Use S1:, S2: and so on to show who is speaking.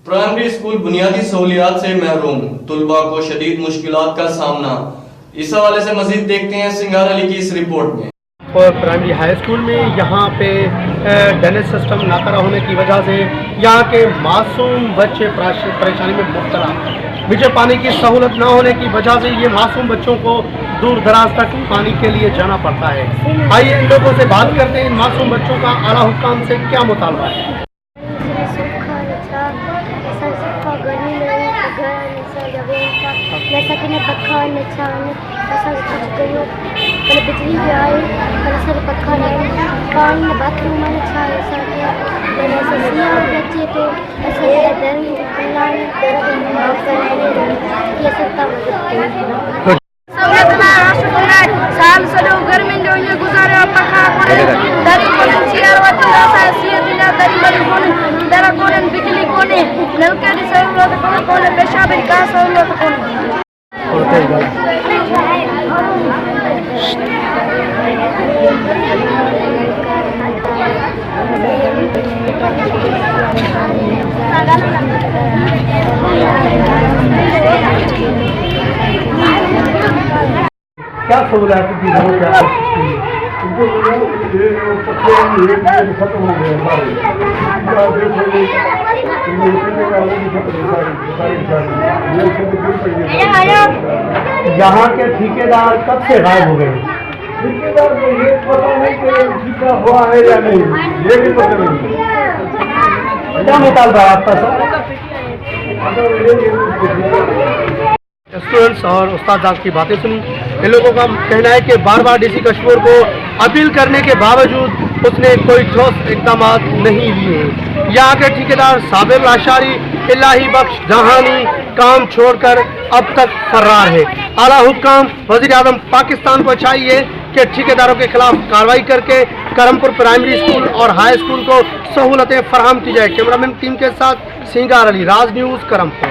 S1: Primary school बुनियादी सहूलियात से महरूम, तुलबा को शदीद मुश्किलात का सामना। इस हवाले से मजीद देखते हैं सिंगार अली की इस रिपोर्ट में।
S2: और प्राइमरी हाई स्कूल में यहाँ पे ड्रेनेज सिस्टम नाकारा होने की वजह से यहाँ के मासूम बच्चे परेशानी में मुब्तला। मीठे पानी की सहूलत न होने की वजह से ये मासूम बच्चों को दूर दराज तक पानी के लिए जाना पड़ता है। आइए इन लोगों से बात करते हैं, इन मासूम बच्चों का आला हुक्काम से क्या मुतालबा है।
S3: बिजली भी आई पखा पानी बाथरूम बच्चे तो साल सॼो गर्मी जो ईअं गुज़ारियो पखा कोन्हे, बिजली कोन्हे, नलके जी सहूलियत कोन्हे, पेशाब जी का सहूलियत कोन्हे।
S2: क्या सहूलियत की जरूरत है आपको?
S4: खत्म हो गए
S2: यहाँ के ठेकेदार कब से गायब हो गए?
S4: ठेकेदार को ये पता नहीं कि ठीका हुआ है या नहीं, ये भी पता नहीं।
S2: क्या मुतालबा है आपका सर? स्टूडेंट्स और उस्ताद की बातें सुनी। इन लोगों का कहना है कि बार बार डीसी कश्मीर को अपील करने के बावजूद उसने कोई ठोस इकदाम नहीं लिए। यहाँ के ठेकेदार साबिर लाशारी, इलाही बख्श जहानी काम छोड़कर अब तक फरार है। आला हुक्काम वज़ीर आज़म पाकिस्तान को चाहिए कि ठेकेदारों के खिलाफ कार्रवाई करके करमपुर प्राइमरी स्कूल और हाई स्कूल को सहूलतें फराहम की जाए। कैमरामैन टीम के साथ सिंगार अली, राज न्यूज़, करमपुर।